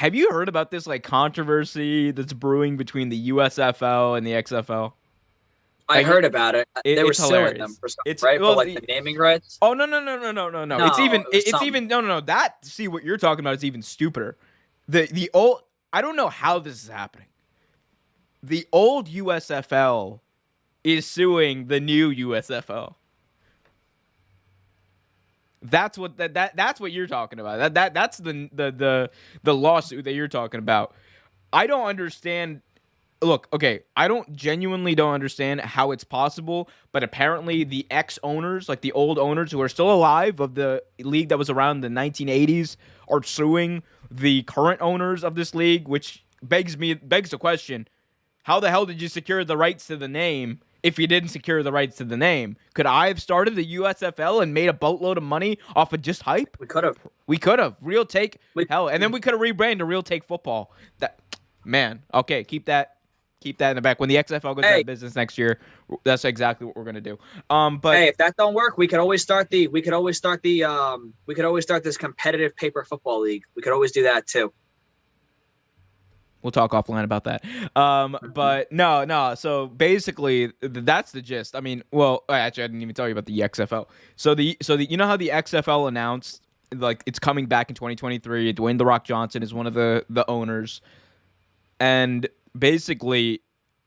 have you heard about this like controversy that's brewing between the USFL and the XFL? I Like, heard about it. They were it's suing them hilarious. for something, It's right? For well, like the naming rights. oh no. It's No, even it was it's something. even no. That see what you're talking about is even stupider. The old I don't know how this is happening. The old USFL is suing the new USFL. That's what that's what you're talking about. That's the lawsuit that you're talking about. I don't understand. Look, okay, I genuinely don't understand how it's possible, but apparently the ex-owners, like the old owners who are still alive of the league that was around the 1980s, are suing the current owners of this league, which begs the question: how the hell did you secure the rights to the name if you didn't secure the rights to the name? Could I have started the USFL and made a boatload of money off of just hype? We could have. We could have. Real Take, We, hell, and then we could have rebranded to Real Take Football. That, man, okay, keep that in the back. When the XFL goes out of business next year, that's exactly what we're gonna do. But hey, if that don't work, we could always start this competitive paper football league. We could always do that too. we'll talk offline about that. But no. So basically, that's the gist. I mean, well, actually, I didn't even tell you about the XFL. So the you know how the XFL announced like it's coming back in 2023. Dwayne The Rock Johnson is one of the owners, and basically,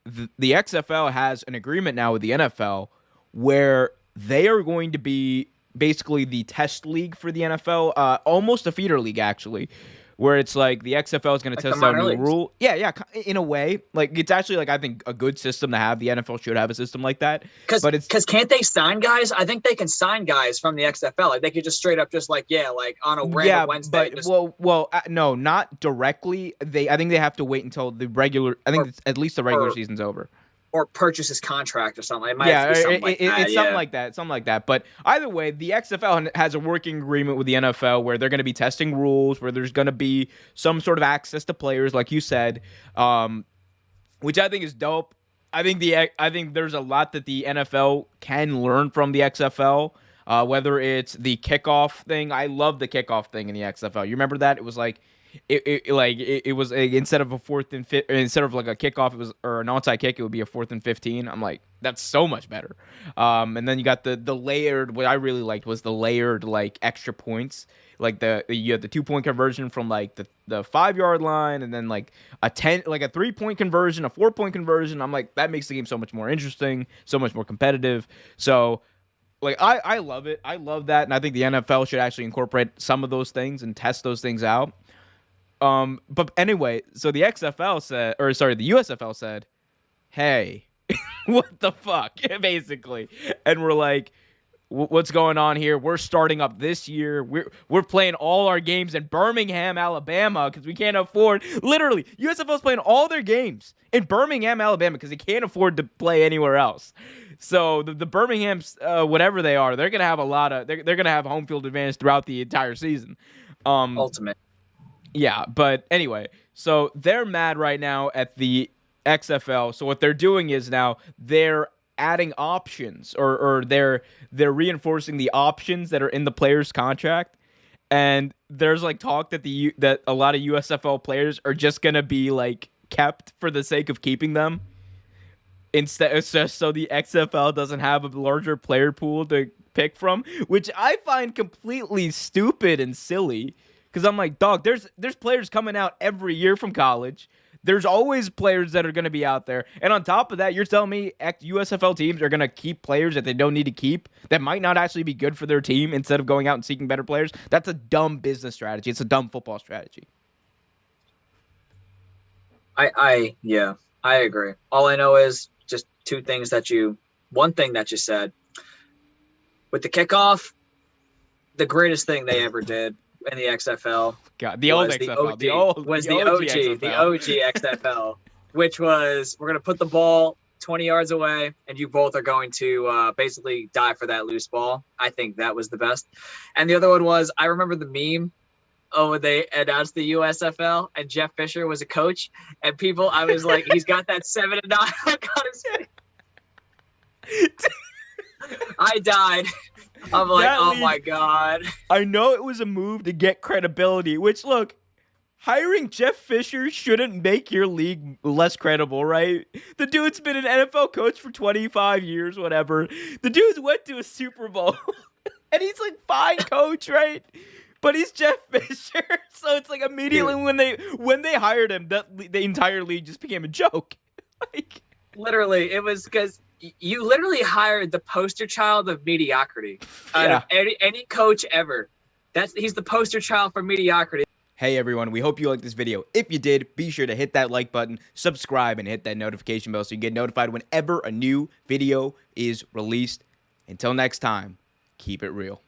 the XFL has an agreement now with the NFL where they are going to be basically the test league for the NFL, almost a feeder league actually, where it's like the XFL is going to test out new rule. Yeah, in a way, like it's actually like I think a good system to have. The NFL should have a system like that. Because can't they sign guys? I think they can sign guys from the XFL. Like they could just straight up just like like on a random Wednesday. But no, not directly. I think they have to wait until the regular. I think at least the regular season's over. Or purchase his contract or something. It might have to be something like that. It's something like that. But either way, the XFL has a working agreement with the NFL where they're going to be testing rules, where there's going to be some sort of access to players, like you said, which I think is dope. I think there's a lot that the NFL can learn from the XFL. Whether it's the kickoff thing, I love the kickoff thing in the XFL. You remember that? It was like. It was instead of a 4th and 5, instead of like a kickoff, it was or an onside kick, it would be a 4th and 15. I'm like, that's so much better. And then you got the layered. What I really liked was the layered like extra points. Like you had the 2-point conversion from like the 5-yard line, and then like a 3-point conversion, a 4-point conversion. I'm like, that makes the game so much more interesting, so much more competitive. So. Like I love it. I love that, and I think the NFL should actually incorporate some of those things and test those things out. But anyway, so the USFL said, "Hey, what the fuck?" Basically, and we're like, "What's going on here? We're starting up this year. We're playing all our games in Birmingham, Alabama, because we can't afford. Literally, USFL is playing all their games in Birmingham, Alabama, because they can't afford to play anywhere else. So the Birmingham's, whatever they are, they're gonna have they're gonna have home field advantage throughout the entire season. Ultimate. Yeah, but anyway, so they're mad right now at the XFL. So what they're doing is now they're adding options, or they're reinforcing the options that are in the player's contract. And there's like talk that that a lot of USFL players are just gonna be like kept for the sake of keeping them. Instead, it's just so the XFL doesn't have a larger player pool to pick from, which I find completely stupid and silly. Because I'm like, dog, there's players coming out every year from college. There's always players that are going to be out there. And on top of that, you're telling me USFL teams are going to keep players that they don't need to keep that might not actually be good for their team instead of going out and seeking better players? That's a dumb business strategy. It's a dumb football strategy. I agree. All I know is just one thing that you said. With the kickoff, the greatest thing they ever did in the XFL. God, the old XFL. The OG XFL, which was we're going to put the ball 20 yards away, and you both are going to basically die for that loose ball. I think that was the best. And the other one was, I remember the meme when they announced the USFL, and Jeff Fisher was a coach, and I was like, he's got that 7-9 look on his face. I died. I'm like, oh my God. I know it was a move to get credibility, which, look, hiring Jeff Fisher shouldn't make your league less credible, right? The dude's been an NFL coach for 25 years, whatever. The dude's went to a Super Bowl, and he's like, fine coach, right? But he's Jeff Fisher, so it's like immediately when they hired him, the entire league just became a joke. Like, literally, it was because you literally hired the poster child of mediocrity out of any coach ever. He's the poster child for mediocrity. Hey everyone, we hope you liked this video. If you did, be sure to hit that like button, subscribe, and hit that notification bell so you get notified whenever a new video is released. Until next time, keep it real.